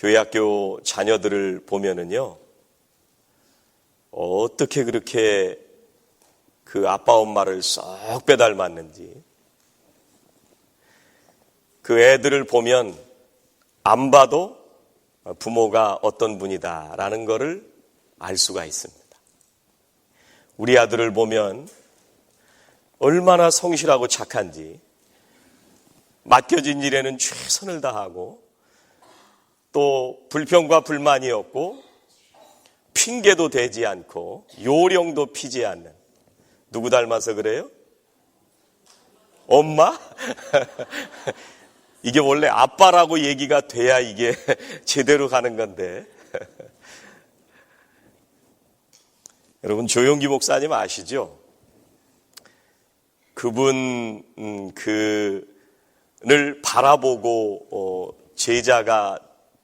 교회 학교 자녀들을 보면은요, 어떻게 그렇게 그 아빠 엄마를 쏙 빼닮았는지, 그 애들을 보면 안 봐도 부모가 어떤 분이다라는 것을 알 수가 있습니다. 우리 아들을 보면 얼마나 성실하고 착한지, 맡겨진 일에는 최선을 다하고 또 불평과 불만이 없고 핑계도 대지 않고 요령도 피지 않는, 누구 닮아서 그래요? 엄마? 이게 원래 아빠라고 얘기가 돼야 이게 제대로 가는 건데. 여러분, 조용기 목사님 아시죠? 그분을 바라보고 제자가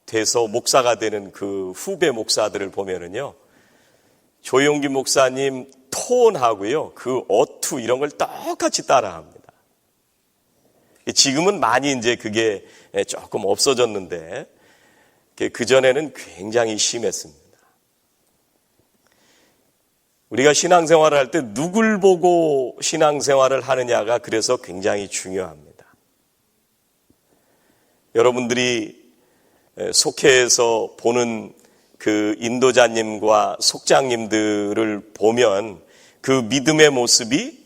돼서 목사가 되는 그 후배 목사들을 보면은요, 조용기 목사님 톤하고요, 그 어투 이런 걸 똑같이 따라합니다. 지금은 많이 이제 그게 조금 없어졌는데, 그전에는 굉장히 심했습니다. 우리가 신앙생활을 할 때 누굴 보고 신앙생활을 하느냐가 그래서 굉장히 중요합니다. 여러분들이 속회에서 보는 그 인도자님과 속장님들을 보면 그 믿음의 모습이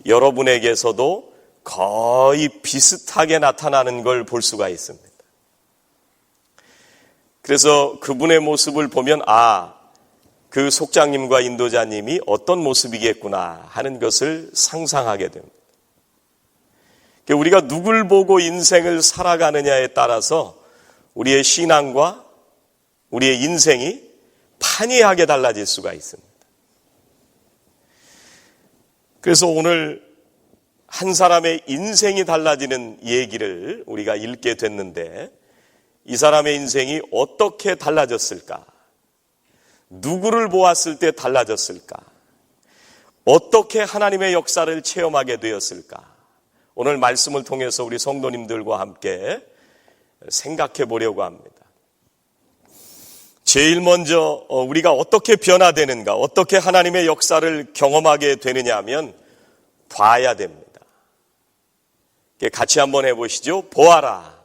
여러분에게서도 거의 비슷하게 나타나는 걸 볼 수가 있습니다. 그래서 그분의 모습을 보면 그 속장님과 인도자님이 어떤 모습이겠구나 하는 것을 상상하게 됩니다. 우리가 누굴 보고 인생을 살아가느냐에 따라서 우리의 신앙과 우리의 인생이 판이하게 달라질 수가 있습니다. 그래서 오늘 한 사람의 인생이 달라지는 얘기를 우리가 읽게 됐는데, 이 사람의 인생이 어떻게 달라졌을까? 누구를 보았을 때 달라졌을까? 어떻게 하나님의 역사를 체험하게 되었을까? 오늘 말씀을 통해서 우리 성도님들과 함께 생각해 보려고 합니다. 제일 먼저 우리가 어떻게 변화되는가, 어떻게 하나님의 역사를 경험하게 되느냐 하면 봐야 됩니다. 같이 한번 해보시죠. 보아라.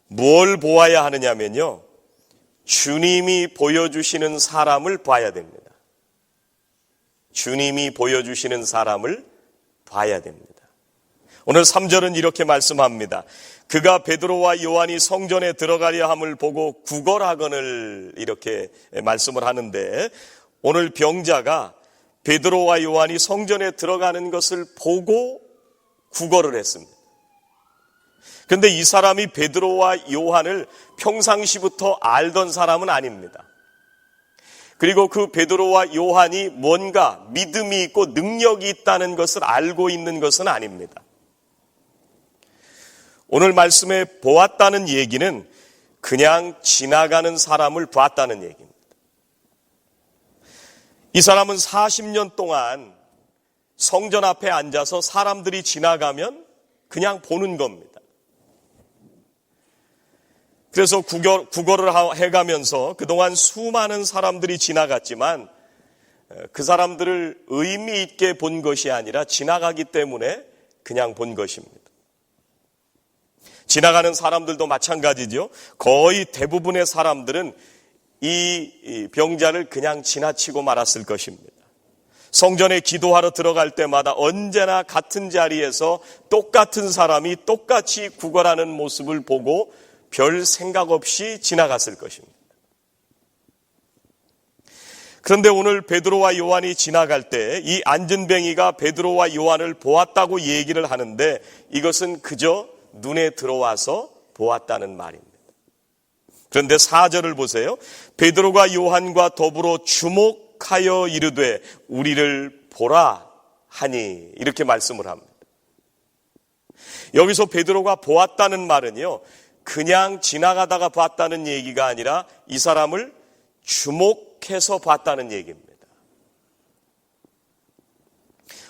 뭘 보아야 하느냐면요, 주님이 보여주시는 사람을 봐야 됩니다. 주님이 보여주시는 사람을 봐야 됩니다. 오늘 3절은 이렇게 말씀합니다. 그가 베드로와 요한이 성전에 들어가려 함을 보고 구걸하거늘, 이렇게 말씀을 하는데, 오늘 병자가 베드로와 요한이 성전에 들어가는 것을 보고 구걸을 했습니다. 그런데 이 사람이 베드로와 요한을 평상시부터 알던 사람은 아닙니다. 그리고 그 베드로와 요한이 뭔가 믿음이 있고 능력이 있다는 것을 알고 있는 것은 아닙니다. 오늘 말씀에 보았다는 얘기는 그냥 지나가는 사람을 봤다는 얘기입니다. 이 사람은 40년 동안 성전 앞에 앉아서 사람들이 지나가면 그냥 보는 겁니다. 그래서 구걸을 해가면서 그동안 수많은 사람들이 지나갔지만 그 사람들을 의미 있게 본 것이 아니라 지나가기 때문에 그냥 본 것입니다. 지나가는 사람들도 마찬가지죠. 거의 대부분의 사람들은 이 병자를 그냥 지나치고 말았을 것입니다. 성전에 기도하러 들어갈 때마다 언제나 같은 자리에서 똑같은 사람이 똑같이 구걸하는 모습을 보고 별 생각 없이 지나갔을 것입니다. 그런데 오늘 베드로와 요한이 지나갈 때 이 안진뱅이가 베드로와 요한을 보았다고 얘기를 하는데, 이것은 그저 눈에 들어와서 보았다는 말입니다. 그런데 4절을 보세요. 베드로가 요한과 더불어 주목하여 이르되 우리를 보라 하니, 이렇게 말씀을 합니다. 여기서 베드로가 보았다는 말은요, 그냥 지나가다가 봤다는 얘기가 아니라 이 사람을 주목해서 봤다는 얘기입니다.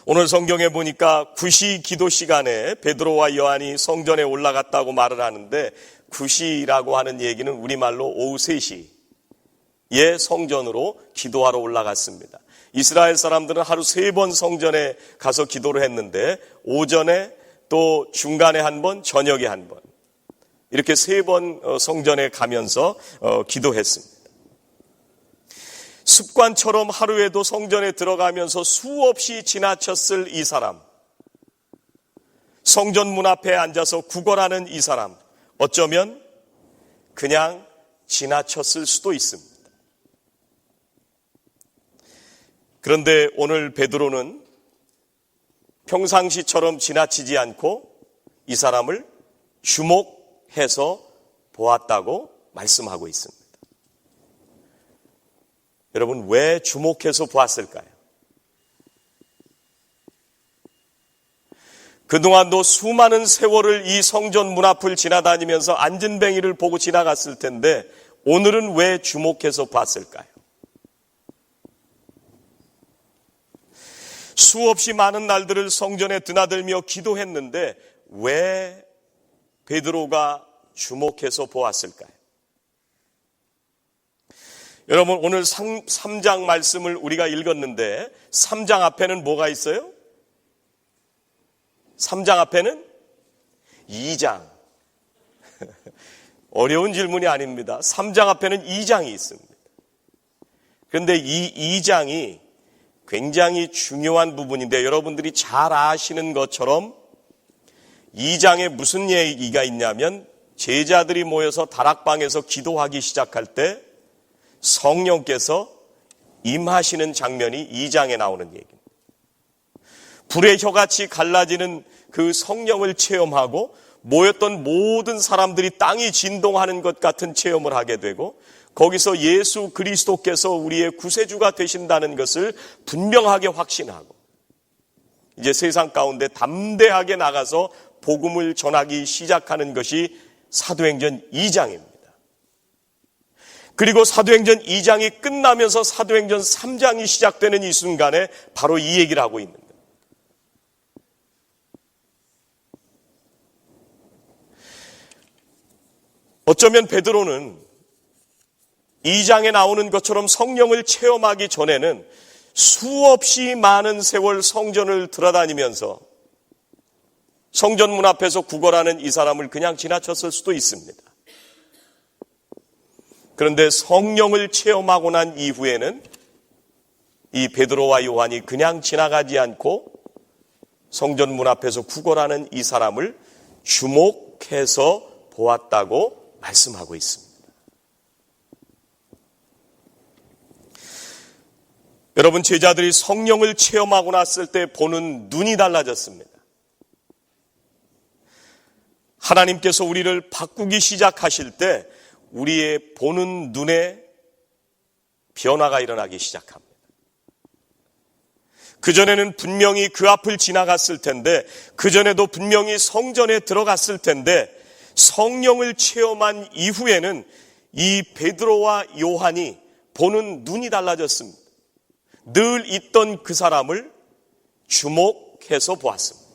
오늘 성경에 보니까 구시 기도 시간에 베드로와 요한이 성전에 올라갔다고 말을 하는데, 9시라고 하는 얘기는 우리말로 오후 3시에 성전으로 기도하러 올라갔습니다. 이스라엘 사람들은 하루 3번 성전에 가서 기도를 했는데 오전에 또 중간에 한 번, 저녁에 한 번 이렇게 3번 성전에 가면서 기도했습니다. 습관처럼 하루에도 성전에 들어가면서 수없이 지나쳤을 이 사람, 성전 문 앞에 앉아서 구걸하는 이 사람, 어쩌면 그냥 지나쳤을 수도 있습니다. 그런데 오늘 베드로는 평상시처럼 지나치지 않고 이 사람을 주목해서 보았다고 말씀하고 있습니다. 여러분, 왜 주목해서 보았을까요? 그동안도 수많은 세월을 이 성전 문 앞을 지나다니면서 안진뱅이를 보고 지나갔을 텐데 오늘은 왜 주목해서 봤을까요? 수없이 많은 날들을 성전에 드나들며 기도했는데 왜 베드로가 주목해서 보았을까요? 여러분, 오늘 3장 말씀을 우리가 읽었는데 3장 앞에는 뭐가 있어요? 3장 앞에는 2장. 어려운 질문이 아닙니다. 3장 앞에는 2장이 있습니다. 그런데 이 2장이 굉장히 중요한 부분인데 여러분들이 잘 아시는 것처럼 2장에 무슨 얘기가 있냐면 제자들이 모여서 다락방에서 기도하기 시작할 때 성령께서 임하시는 장면이 2장에 나오는 얘기입니다. 불의 혀같이 갈라지는 그 성령을 체험하고 모였던 모든 사람들이 땅이 진동하는 것 같은 체험을 하게 되고 거기서 예수 그리스도께서 우리의 구세주가 되신다는 것을 분명하게 확신하고 이제 세상 가운데 담대하게 나가서 복음을 전하기 시작하는 것이 사도행전 2장입니다. 그리고 사도행전 2장이 끝나면서 사도행전 3장이 시작되는 이 순간에 바로 이 얘기를 하고 있는 거예요. 어쩌면 베드로는 2장에 나오는 것처럼 성령을 체험하기 전에는 수없이 많은 세월 성전을 돌아다니면서 성전 문 앞에서 구걸하는 이 사람을 그냥 지나쳤을 수도 있습니다. 그런데 성령을 체험하고 난 이후에는 이 베드로와 요한이 그냥 지나가지 않고 성전 문 앞에서 구걸하는 이 사람을 주목해서 보았다고 말씀하고 있습니다. 여러분, 제자들이 성령을 체험하고 났을 때 보는 눈이 달라졌습니다. 하나님께서 우리를 바꾸기 시작하실 때 우리의 보는 눈에 변화가 일어나기 시작합니다. 그전에는 분명히 그 앞을 지나갔을 텐데 그전에도 분명히 성전에 들어갔을 텐데 성령을 체험한 이후에는 이 베드로와 요한이 보는 눈이 달라졌습니다. 늘 있던 그 사람을 주목해서 보았습니다.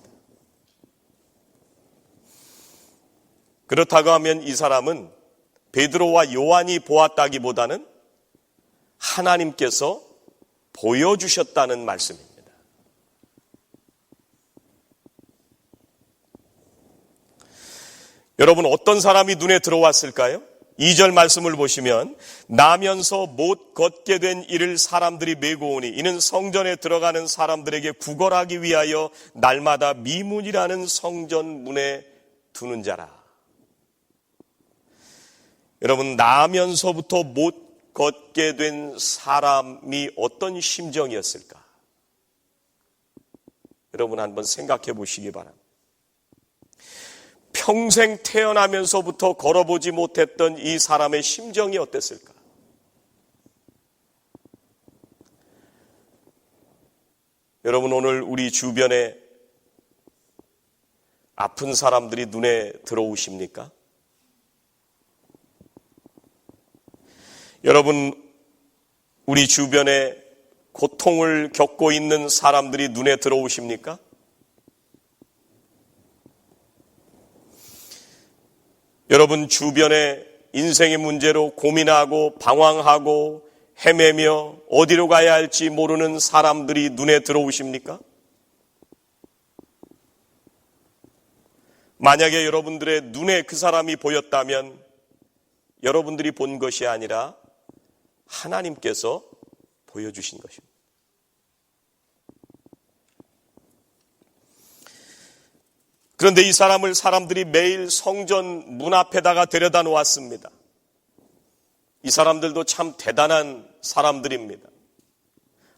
그렇다고 하면 이 사람은 베드로와 요한이 보았다기보다는 하나님께서 보여주셨다는 말씀입니다. 여러분, 어떤 사람이 눈에 들어왔을까요? 2절 말씀을 보시면 나면서 못 걷게 된 이를 사람들이 메고 오니 이는 성전에 들어가는 사람들에게 구걸하기 위하여 날마다 미문이라는 성전 문에 두는 자라. 여러분, 나면서부터 못 걷게 된 사람이 어떤 심정이었을까? 여러분 한번 생각해 보시기 바랍니다. 평생 태어나면서부터 걸어보지 못했던 이 사람의 심정이 어땠을까? 여러분, 오늘 우리 주변에 아픈 사람들이 눈에 들어오십니까? 여러분, 우리 주변에 고통을 겪고 있는 사람들이 눈에 들어오십니까? 여러분 주변에 인생의 문제로 고민하고 방황하고 헤매며 어디로 가야 할지 모르는 사람들이 눈에 들어오십니까? 만약에 여러분들의 눈에 그 사람이 보였다면 여러분들이 본 것이 아니라 하나님께서 보여주신 것입니다. 그런데 이 사람을 사람들이 매일 성전 문 앞에다가 데려다 놓았습니다. 이 사람들도 참 대단한 사람들입니다.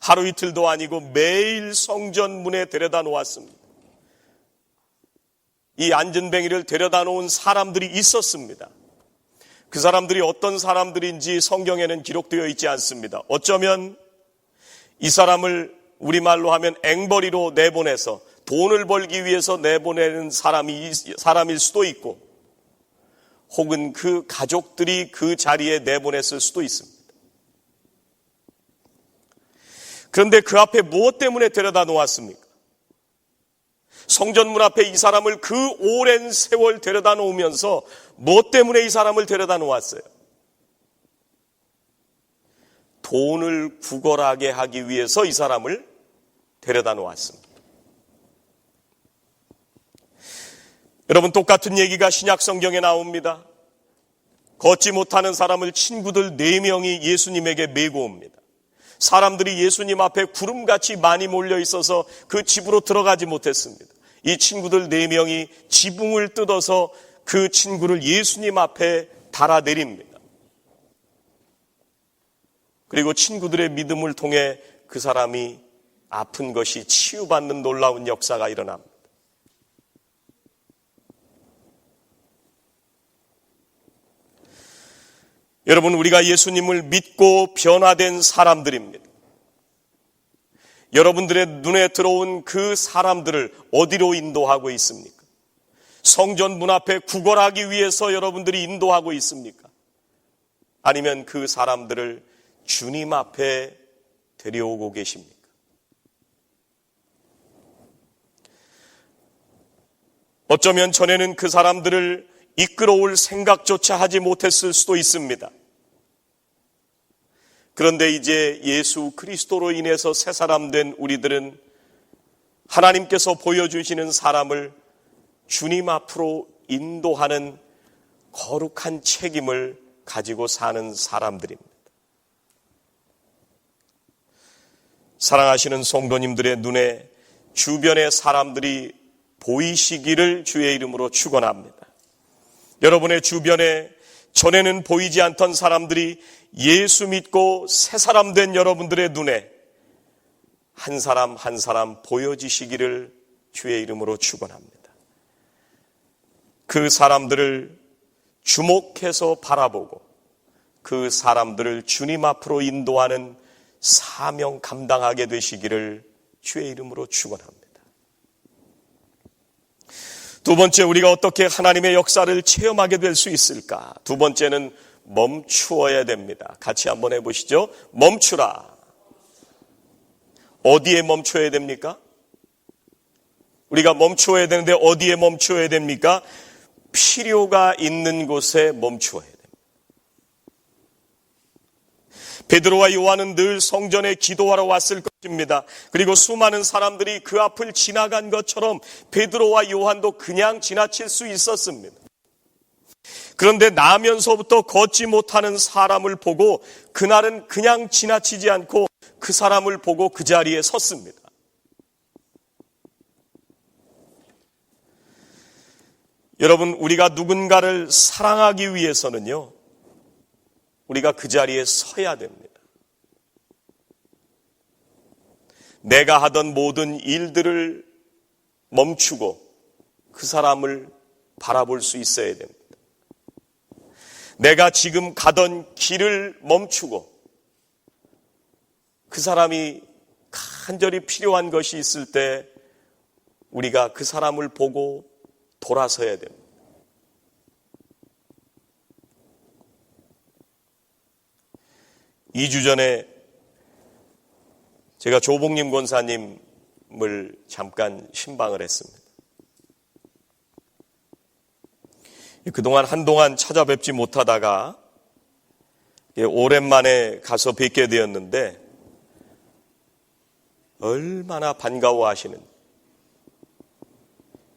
하루 이틀도 아니고 매일 성전 문에 데려다 놓았습니다. 이 안전뱅이를 데려다 놓은 사람들이 있었습니다. 그 사람들이 어떤 사람들인지 성경에는 기록되어 있지 않습니다. 어쩌면 이 사람을 우리말로 하면 앵벌이로 내보내서 돈을 벌기 위해서 내보내는 사람일 수도 있고, 혹은 그 가족들이 그 자리에 내보냈을 수도 있습니다. 그런데 그 앞에 무엇 때문에 데려다 놓았습니까? 성전문 앞에 이 사람을 그 오랜 세월 데려다 놓으면서 무엇 때문에 이 사람을 데려다 놓았어요? 돈을 구걸하게 하기 위해서 이 사람을 데려다 놓았습니다. 여러분, 똑같은 얘기가 신약 성경에 나옵니다. 걷지 못하는 사람을 친구들 4명이 예수님에게 메고 옵니다. 사람들이 예수님 앞에 구름같이 많이 몰려 있어서 그 집으로 들어가지 못했습니다. 이 친구들 4명이 지붕을 뜯어서 그 친구를 예수님 앞에 달아내립니다. 그리고 친구들의 믿음을 통해 그 사람이 아픈 것이 치유받는 놀라운 역사가 일어납니다. 여러분, 우리가 예수님을 믿고 변화된 사람들입니다. 여러분들의 눈에 들어온 그 사람들을 어디로 인도하고 있습니까? 성전 문 앞에 구걸하기 위해서 여러분들이 인도하고 있습니까? 아니면 그 사람들을 주님 앞에 데려오고 계십니까? 어쩌면 전에는 그 사람들을 이끌어올 생각조차 하지 못했을 수도 있습니다. 그런데 이제 예수 그리스도로 인해서 새 사람 된 우리들은 하나님께서 보여주시는 사람을 주님 앞으로 인도하는 거룩한 책임을 가지고 사는 사람들입니다. 사랑하시는 성도님들의 눈에 주변의 사람들이 보이시기를 주의 이름으로 축원합니다. 여러분의 주변에 전에는 보이지 않던 사람들이 예수 믿고 새 사람 된 여러분들의 눈에 한 사람 한 사람 보여지시기를 주의 이름으로 축원합니다. 그 사람들을 주목해서 바라보고 그 사람들을 주님 앞으로 인도하는 사명 감당하게 되시기를 주의 이름으로 축원합니다. 두 번째, 우리가 어떻게 하나님의 역사를 체험하게 될 수 있을까? 두 번째는 멈추어야 됩니다. 같이 한번 해보시죠. 멈추라. 어디에 멈춰야 됩니까? 우리가 멈추어야 되는데 어디에 멈추어야 됩니까? 필요가 있는 곳에 멈추어야 됩니다. 베드로와 요한은 늘 성전에 기도하러 왔을 것입니다. 그리고 수많은 사람들이 그 앞을 지나간 것처럼 베드로와 요한도 그냥 지나칠 수 있었습니다. 그런데 나면서부터 걷지 못하는 사람을 보고 그날은 그냥 지나치지 않고 그 사람을 보고 그 자리에 섰습니다. 여러분, 우리가 누군가를 사랑하기 위해서는요, 우리가 그 자리에 서야 됩니다. 내가 하던 모든 일들을 멈추고 그 사람을 바라볼 수 있어야 됩니다. 내가 지금 가던 길을 멈추고 그 사람이 간절히 필요한 것이 있을 때 우리가 그 사람을 보고 돌아서야 됩니다. (2주) 전에 제가 조복림 권사님을 잠깐 신방을 했습니다. 그동안 한동안 찾아뵙지 못하다가 오랜만에 가서 뵙게 되었는데 얼마나 반가워하시는,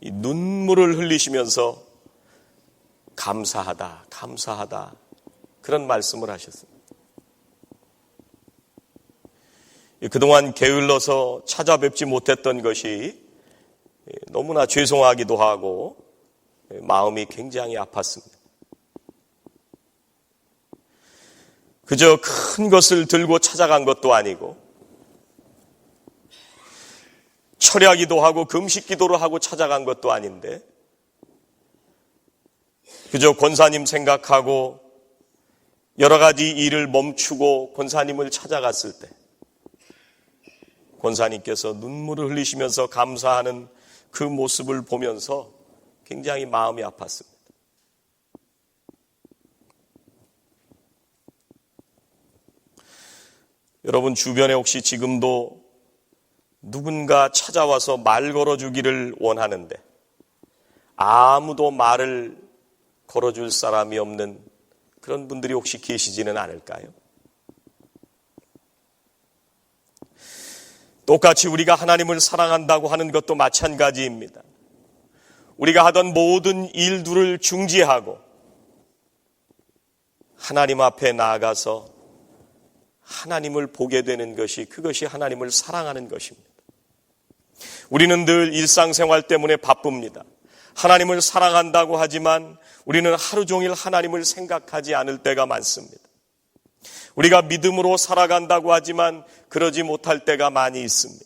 이 눈물을 흘리시면서 감사하다, 감사하다, 그런 말씀을 하셨습니다. 그동안 게을러서 찾아뵙지 못했던 것이 너무나 죄송하기도 하고 마음이 굉장히 아팠습니다. 그저 큰 것을 들고 찾아간 것도 아니고 철야기도 하고 금식기도를 하고 찾아간 것도 아닌데 그저 권사님 생각하고 여러 가지 일을 멈추고 권사님을 찾아갔을 때 권사님께서 눈물을 흘리시면서 감사하는 그 모습을 보면서 굉장히 마음이 아팠습니다. 여러분 주변에 혹시 지금도 누군가 찾아와서 말 걸어주기를 원하는데 아무도 말을 걸어줄 사람이 없는 그런 분들이 혹시 계시지는 않을까요? 똑같이 우리가 하나님을 사랑한다고 하는 것도 마찬가지입니다. 우리가 하던 모든 일들을 중지하고 하나님 앞에 나아가서 하나님을 보게 되는 것이, 그것이 하나님을 사랑하는 것입니다. 우리는 늘 일상생활 때문에 바쁩니다. 하나님을 사랑한다고 하지만 우리는 하루 종일 하나님을 생각하지 않을 때가 많습니다. 우리가 믿음으로 살아간다고 하지만 그러지 못할 때가 많이 있습니다.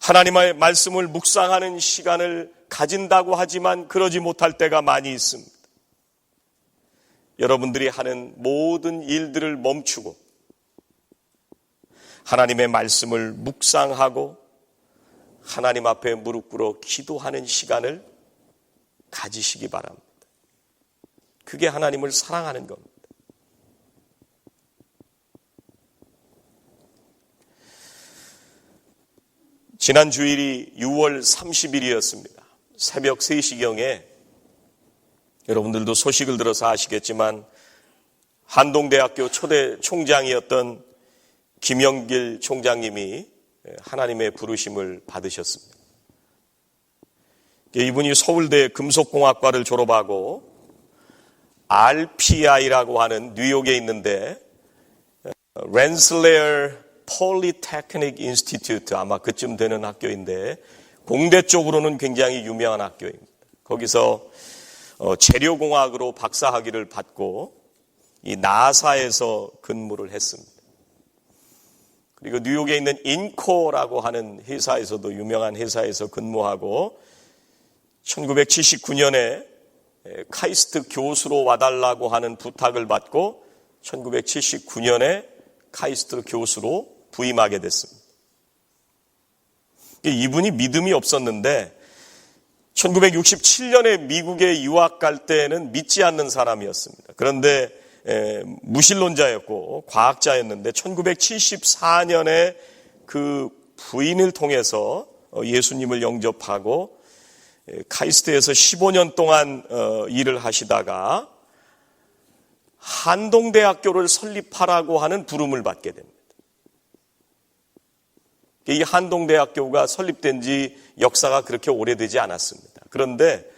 하나님의 말씀을 묵상하는 시간을 가진다고 하지만 그러지 못할 때가 많이 있습니다. 여러분들이 하는 모든 일들을 멈추고 하나님의 말씀을 묵상하고 하나님 앞에 무릎 꿇어 기도하는 시간을 가지시기 바랍니다. 그게 하나님을 사랑하는 겁니다. 지난 주일이 6월 30일이었습니다. 새벽 3시경에 여러분들도 소식을 들어서 아시겠지만 한동대학교 초대 총장이었던 김영길 총장님이 하나님의 부르심을 받으셨습니다. 이분이 서울대 금속공학과를 졸업하고 RPI라고 하는 뉴욕에 있는데 렌슬레어 Polytechnic Institute, 아마 그쯤 되는 학교인데 공대 쪽으로는 굉장히 유명한 학교입니다. 거기서 재료공학으로 박사학위를 받고 이 나사에서 근무를 했습니다. 그리고 뉴욕에 있는 인코라고 하는 회사에서도 유명한 회사에서 근무하고 1979년에 카이스트 교수로 와달라고 하는 부탁을 받고 1979년에 카이스트 교수로 부임하게 됐습니다. 이분이 믿음이 없었는데 1967년에 미국에 유학 갈 때는 믿지 않는 사람이었습니다. 그런데 무신론자였고 과학자였는데 1974년에 그 부인을 통해서 예수님을 영접하고 카이스트에서 15년 동안 일을 하시다가 한동대학교를 설립하라고 하는 부름을 받게 됩니다. 이 한동대학교가 설립된 지 역사가 그렇게 오래되지 않았습니다. 그런데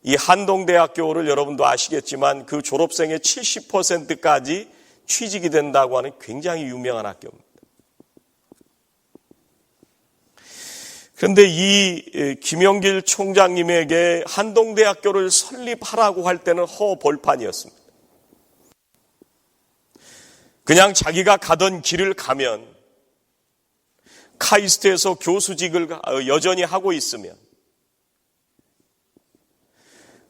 이 한동대학교를 여러분도 아시겠지만 그 졸업생의 70%까지 취직이 된다고 하는 굉장히 유명한 학교입니다. 그런데 이 김영길 총장님에게 한동대학교를 설립하라고 할 때는 허벌판이었습니다. 그냥 자기가 가던 길을 가면 카이스트에서 교수직을 여전히 하고 있으면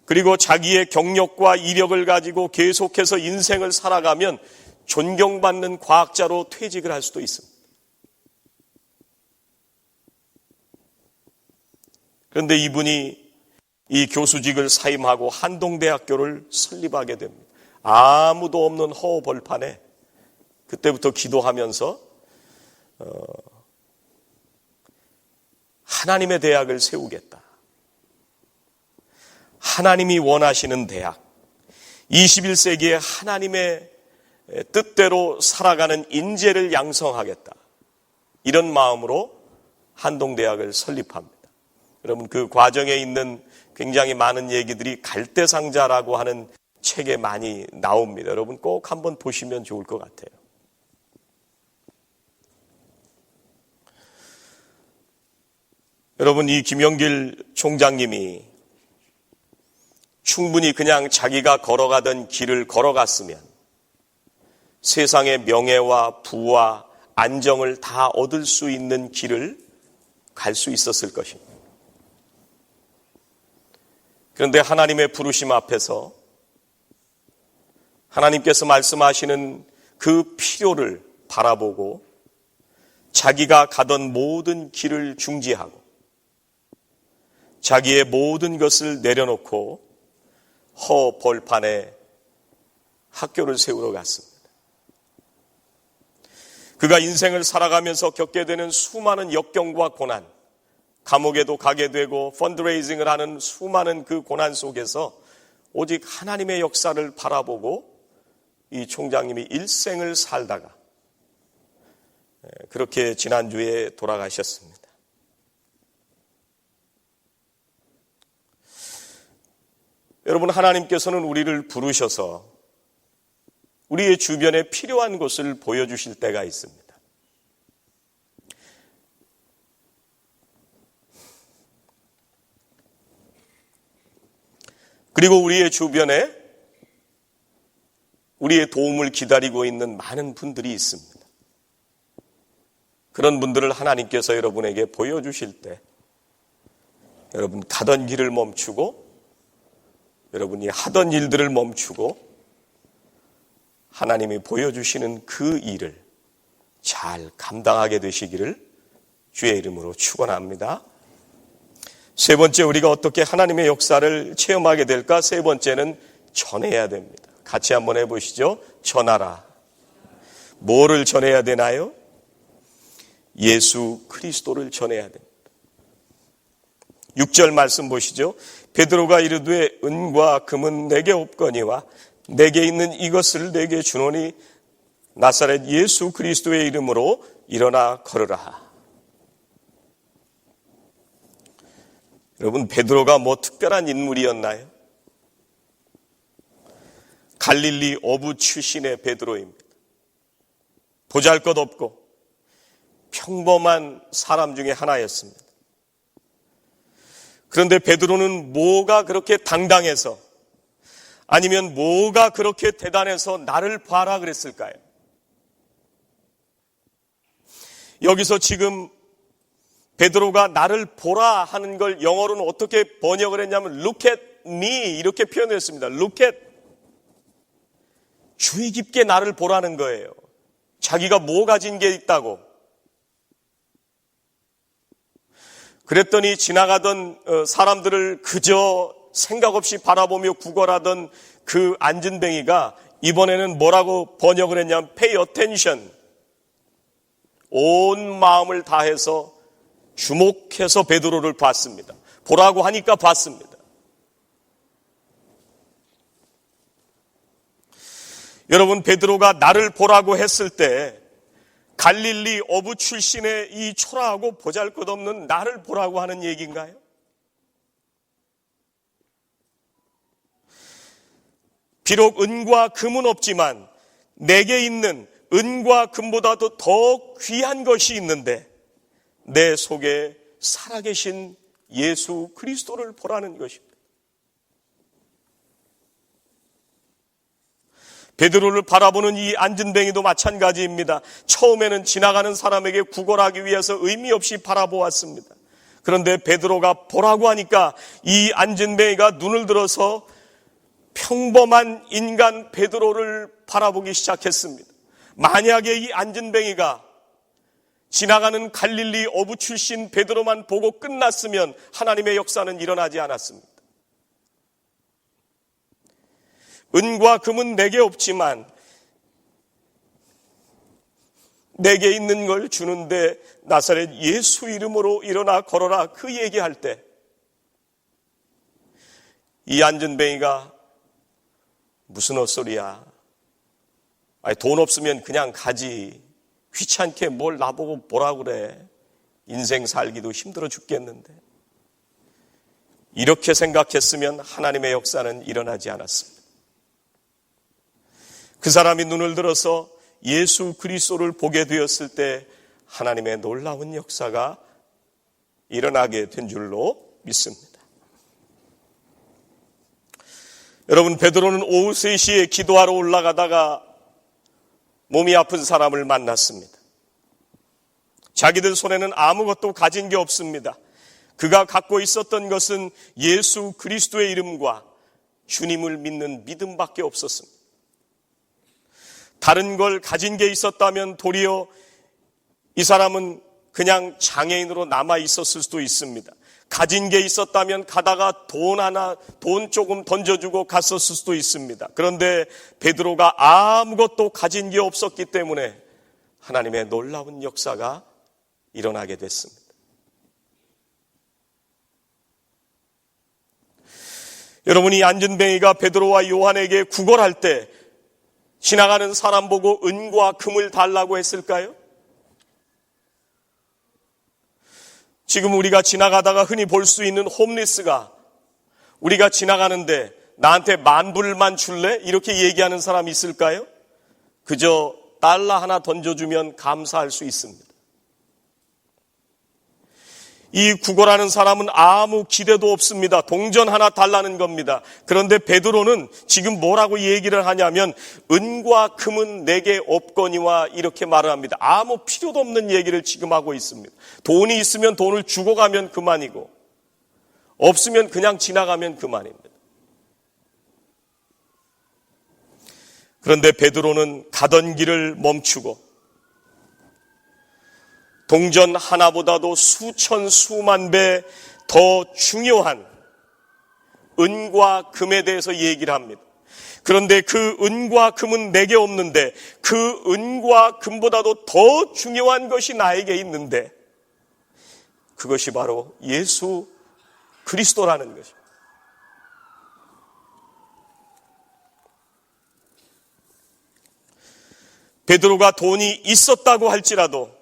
그리고 자기의 경력과 이력을 가지고 계속해서 인생을 살아가면 존경받는 과학자로 퇴직을 할 수도 있습니다. 그런데 이분이 이 교수직을 사임하고 한동대학교를 설립하게 됩니다. 아무도 없는 허벌판에 그때부터 기도하면서 하나님의 대학을 세우겠다. 하나님이 원하시는 대학, 21세기에 하나님의 뜻대로 살아가는 인재를 양성하겠다. 이런 마음으로 한동대학을 설립합니다. 여러분, 그 과정에 있는 굉장히 많은 얘기들이 갈대상자라고 하는 책에 많이 나옵니다. 여러분 꼭 한번 보시면 좋을 것 같아요. 여러분, 이 김영길 총장님이 충분히 그냥 자기가 걸어가던 길을 걸어갔으면 세상의 명예와 부와 안정을 다 얻을 수 있는 길을 갈 수 있었을 것입니다. 그런데 하나님의 부르심 앞에서 하나님께서 말씀하시는 그 필요를 바라보고 자기가 가던 모든 길을 중지하고 자기의 모든 것을 내려놓고 허벌판에 학교를 세우러 갔습니다. 그가 인생을 살아가면서 겪게 되는 수많은 역경과 고난, 감옥에도 가게 되고 펀드레이징을 하는 수많은 그 고난 속에서 오직 하나님의 역사를 바라보고 이 총장님이 일생을 살다가 그렇게 지난주에 돌아가셨습니다. 여러분, 하나님께서는 우리를 부르셔서 우리의 주변에 필요한 것을 보여주실 때가 있습니다. 그리고 우리의 주변에 우리의 도움을 기다리고 있는 많은 분들이 있습니다. 그런 분들을 하나님께서 여러분에게 보여주실 때 여러분 가던 길을 멈추고 여러분이 하던 일들을 멈추고 하나님이 보여주시는 그 일을 잘 감당하게 되시기를 주의 이름으로 축원합니다. 세 번째, 우리가 어떻게 하나님의 역사를 체험하게 될까? 세 번째는 전해야 됩니다. 같이 한번 해보시죠. 전하라. 뭐를 전해야 되나요? 예수 그리스도를 전해야 됩니다. 6절 말씀 보시죠. 베드로가 이르되 은과 금은 내게 없거니와 내게 있는 이것을 내게 주노니 나사렛 예수 그리스도의 이름으로 일어나 걸으라. 여러분, 베드로가 뭐 특별한 인물이었나요? 갈릴리 어부 출신의 베드로입니다. 보잘것없고 평범한 사람 중에 하나였습니다. 그런데 베드로는 뭐가 그렇게 당당해서 아니면 뭐가 그렇게 대단해서 나를 봐라 그랬을까요? 여기서 지금 베드로가 나를 보라 하는 걸 영어로는 어떻게 번역을 했냐면 look at me 이렇게 표현했습니다. look at, 주의 깊게 나를 보라는 거예요. 자기가 뭐 가진 게 있다고. 그랬더니 지나가던 사람들을 그저 생각 없이 바라보며 구걸하던 그 안진뱅이가 이번에는 뭐라고 번역을 했냐면 pay attention, 온 마음을 다해서 주목해서 베드로를 봤습니다. 보라고 하니까 봤습니다. 여러분, 베드로가 나를 보라고 했을 때 갈릴리 어부 출신의 이 초라하고 보잘것없는 나를 보라고 하는 얘기인가요? 비록 은과 금은 없지만 내게 있는 은과 금보다도 더 귀한 것이 있는데 내 속에 살아계신 예수 그리스도를 보라는 것입니다. 베드로를 바라보는 이 안진뱅이도 마찬가지입니다. 처음에는 지나가는 사람에게 구걸하기 위해서 의미 없이 바라보았습니다. 그런데 베드로가 보라고 하니까 이 안진뱅이가 눈을 들어서 평범한 인간 베드로를 바라보기 시작했습니다. 만약에 이 안진뱅이가 지나가는 갈릴리 어부 출신 베드로만 보고 끝났으면 하나님의 역사는 일어나지 않았습니다. 은과 금은 내게 없지만 내게 있는 걸 주는데 나사렛 예수 이름으로 일어나 걸어라 그 얘기할 때 이 안전뱅이가 무슨 헛소리야. 아니, 돈 없으면 그냥 가지. 귀찮게 뭘 나보고 뭐라 그래. 인생 살기도 힘들어 죽겠는데. 이렇게 생각했으면 하나님의 역사는 일어나지 않았습니다. 그 사람이 눈을 들어서 예수 그리스도를 보게 되었을 때 하나님의 놀라운 역사가 일어나게 된 줄로 믿습니다. 여러분, 베드로는 오후 3시에 기도하러 올라가다가 몸이 아픈 사람을 만났습니다. 자기들 손에는 아무것도 가진 게 없습니다. 그가 갖고 있었던 것은 예수 그리스도의 이름과 주님을 믿는 믿음밖에 없었습니다. 다른 걸 가진 게 있었다면 도리어 이 사람은 그냥 장애인으로 남아 있었을 수도 있습니다. 가진 게 있었다면 가다가 돈 조금 던져주고 갔었을 수도 있습니다. 그런데 베드로가 아무것도 가진 게 없었기 때문에 하나님의 놀라운 역사가 일어나게 됐습니다. 여러분이 안전뱅이가 베드로와 요한에게 구걸할 때 지나가는 사람 보고 은과 금을 달라고 했을까요? 지금 우리가 지나가다가 흔히 볼 수 있는 홈리스가 우리가 지나가는데 나한테 $10,000만 줄래? 이렇게 얘기하는 사람이 있을까요? 그저 달러 하나 던져주면 감사할 수 있습니다. 이 구걸하는 사람은 아무 기대도 없습니다. 동전 하나 달라는 겁니다. 그런데 베드로는 지금 뭐라고 얘기를 하냐면 은과 금은 내게 없거니와 이렇게 말을 합니다. 아무 필요도 없는 얘기를 지금 하고 있습니다. 돈이 있으면 돈을 주고 가면 그만이고 없으면 그냥 지나가면 그만입니다. 그런데 베드로는 가던 길을 멈추고 동전 하나보다도 수천 수만 배 더 중요한 은과 금에 대해서 얘기를 합니다. 그런데 그 은과 금은 내게 없는데 그 은과 금보다도 더 중요한 것이 나에게 있는데 그것이 바로 예수 그리스도라는 것입니다. 베드로가 돈이 있었다고 할지라도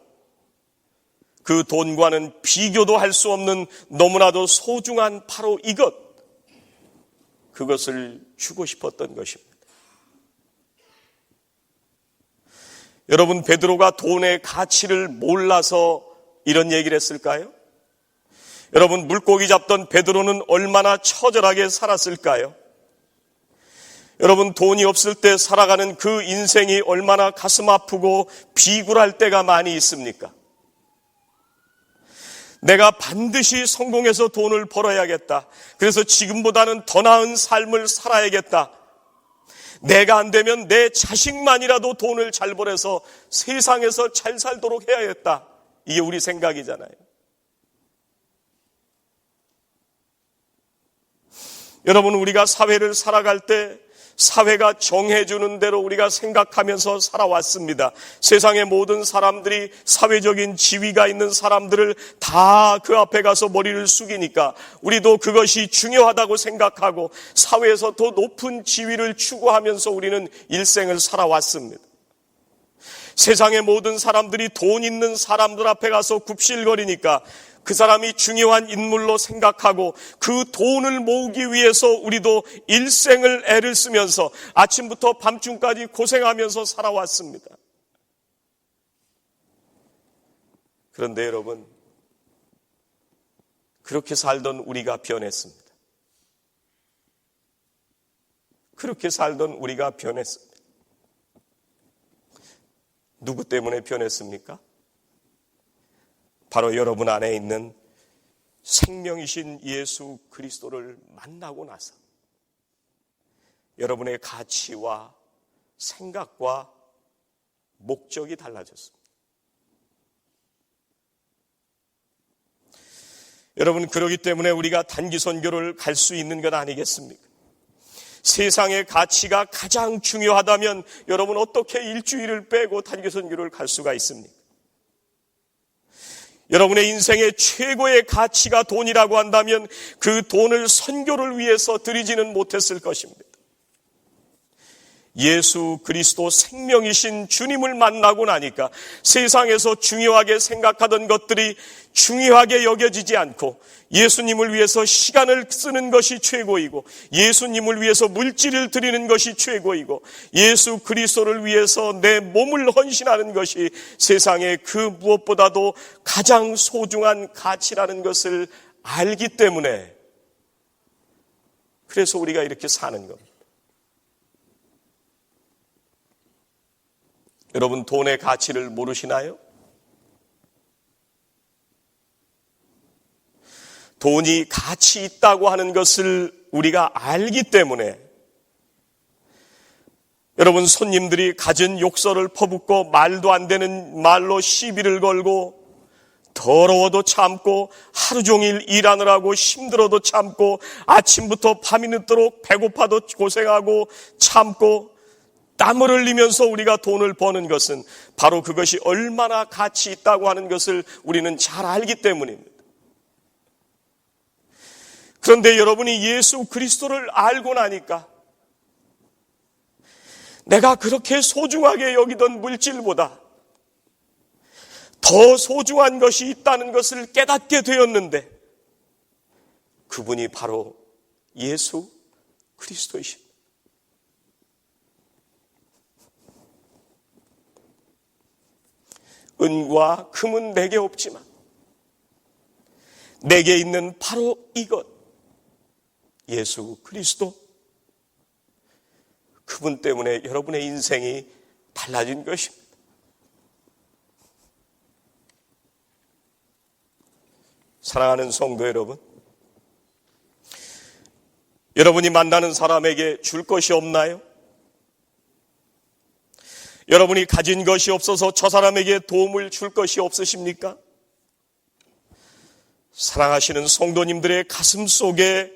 그 돈과는 비교도 할 수 없는 너무나도 소중한 바로 이것, 그것을 주고 싶었던 것입니다. 여러분, 베드로가 돈의 가치를 몰라서 이런 얘기를 했을까요? 여러분, 물고기 잡던 베드로는 얼마나 처절하게 살았을까요? 여러분, 돈이 없을 때 살아가는 그 인생이 얼마나 가슴 아프고 비굴할 때가 많이 있습니까? 내가 반드시 성공해서 돈을 벌어야겠다. 그래서 지금보다는 더 나은 삶을 살아야겠다. 내가 안 되면 내 자식만이라도 돈을 잘 벌어서 세상에서 잘 살도록 해야겠다. 이게 우리 생각이잖아요. 여러분, 우리가 사회를 살아갈 때 사회가 정해주는 대로 우리가 생각하면서 살아왔습니다. 세상의 모든 사람들이 사회적인 지위가 있는 사람들을 다 그 앞에 가서 머리를 숙이니까 우리도 그것이 중요하다고 생각하고 사회에서 더 높은 지위를 추구하면서 우리는 일생을 살아왔습니다. 세상의 모든 사람들이 돈 있는 사람들 앞에 가서 굽실거리니까 그 사람이 중요한 인물로 생각하고 그 돈을 모으기 위해서 우리도 일생을 애를 쓰면서 아침부터 밤중까지 고생하면서 살아왔습니다. 그런데 여러분, 그렇게 살던 우리가 변했습니다. 그렇게 살던 우리가 변했습니다. 누구 때문에 변했습니까? 바로 여러분 안에 있는 생명이신 예수 그리스도를 만나고 나서 여러분의 가치와 생각과 목적이 달라졌습니다. 여러분, 그러기 때문에 우리가 단기 선교를 갈 수 있는 것 아니겠습니까? 세상의 가치가 가장 중요하다면 여러분 어떻게 일주일을 빼고 단기 선교를 갈 수가 있습니까? 여러분의 인생의 최고의 가치가 돈이라고 한다면 그 돈을 선교를 위해서 드리지는 못했을 것입니다. 예수 그리스도 생명이신 주님을 만나고 나니까 세상에서 중요하게 생각하던 것들이 중요하게 여겨지지 않고 예수님을 위해서 시간을 쓰는 것이 최고이고 예수님을 위해서 물질을 드리는 것이 최고이고 예수 그리스도를 위해서 내 몸을 헌신하는 것이 세상에 그 무엇보다도 가장 소중한 가치라는 것을 알기 때문에 그래서 우리가 이렇게 사는 겁니다. 여러분, 돈의 가치를 모르시나요? 돈이 가치 있다고 하는 것을 우리가 알기 때문에 여러분, 손님들이 갖은 욕설을 퍼붓고 말도 안 되는 말로 시비를 걸고 더러워도 참고 하루 종일 일하느라고 힘들어도 참고 아침부터 밤이 늦도록 배고파도 고생하고 참고 땀을 흘리면서 우리가 돈을 버는 것은 바로 그것이 얼마나 가치 있다고 하는 것을 우리는 잘 알기 때문입니다. 그런데 여러분이 예수 그리스도를 알고 나니까 내가 그렇게 소중하게 여기던 물질보다 더 소중한 것이 있다는 것을 깨닫게 되었는데 그분이 바로 예수 그리스도이십니다. 은과 금은 내게 없지만 내게 있는 바로 이것, 예수 그리스도, 그분 때문에 여러분의 인생이 달라진 것입니다. 사랑하는 성도 여러분, 여러분이 만나는 사람에게 줄 것이 없나요? 여러분이 가진 것이 없어서 저 사람에게 도움을 줄 것이 없으십니까? 사랑하시는 성도님들의 가슴 속에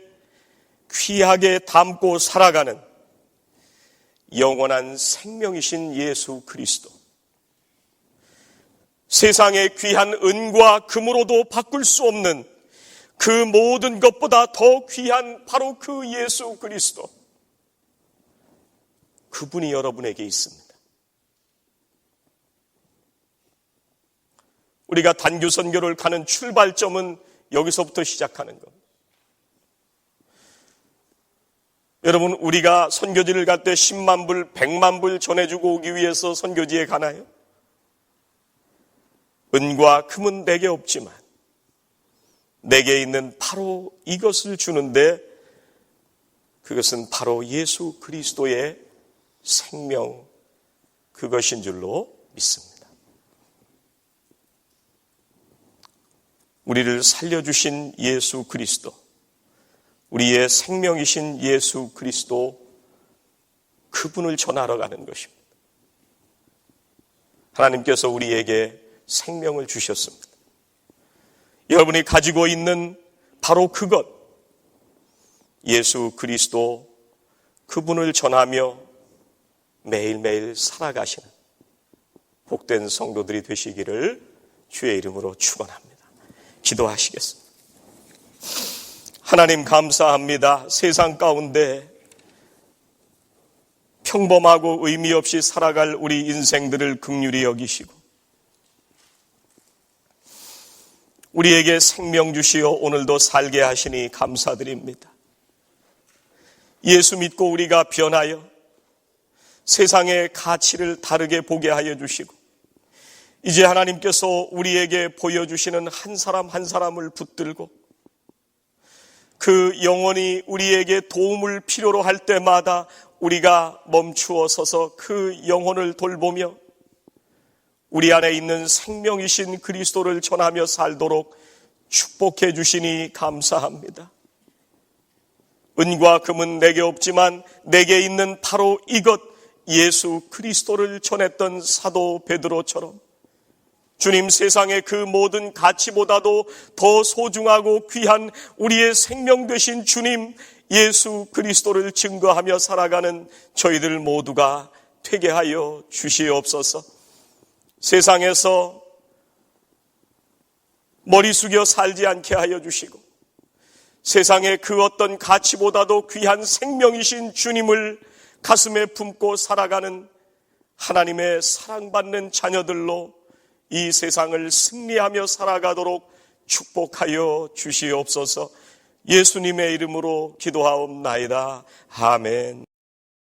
귀하게 담고 살아가는 영원한 생명이신 예수 그리스도, 세상의 귀한 은과 금으로도 바꿀 수 없는 그 모든 것보다 더 귀한 바로 그 예수 그리스도, 그분이 여러분에게 있습니다. 우리가 단교 선교를 가는 출발점은 여기서부터 시작하는 겁니다. 여러분, 우리가 선교지를 갈 때 10만 불, 100만 불 전해주고 오기 위해서 선교지에 가나요? 은과 금은 내게 없지만 내게 있는 바로 이것을 주는데 그것은 바로 예수 그리스도의 생명, 그것인 줄로 믿습니다. 우리를 살려주신 예수 그리스도, 우리의 생명이신 예수 그리스도, 그분을 전하러 가는 것입니다. 하나님께서 우리에게 생명을 주셨습니다. 여러분이 가지고 있는 바로 그것, 예수 그리스도, 그분을 전하며 매일매일 살아가시는 복된 성도들이 되시기를 주의 이름으로 축원합니다. 기도하시겠습니다. 하나님, 감사합니다. 세상 가운데 평범하고 의미 없이 살아갈 우리 인생들을 긍휼히 여기시고 우리에게 생명 주시어 오늘도 살게 하시니 감사드립니다. 예수 믿고 우리가 변하여 세상의 가치를 다르게 보게 하여 주시고 이제 하나님께서 우리에게 보여주시는 한 사람 한 사람을 붙들고 그 영혼이 우리에게 도움을 필요로 할 때마다 우리가 멈추어 서서 그 영혼을 돌보며 우리 안에 있는 생명이신 그리스도를 전하며 살도록 축복해 주시니 감사합니다. 은과 금은 내게 없지만 내게 있는 바로 이것, 예수 그리스도를 전했던 사도 베드로처럼 주님, 세상의 그 모든 가치보다도 더 소중하고 귀한 우리의 생명 되신 주님 예수 그리스도를 증거하며 살아가는 저희들 모두가 되게 하여 주시옵소서. 세상에서 머리 숙여 살지 않게 하여 주시고 세상의 그 어떤 가치보다도 귀한 생명이신 주님을 가슴에 품고 살아가는 하나님의 사랑받는 자녀들로 이 세상을 승리하며 살아가도록 축복하여 주시옵소서. 예수님의 이름으로 기도하옵나이다. 아멘.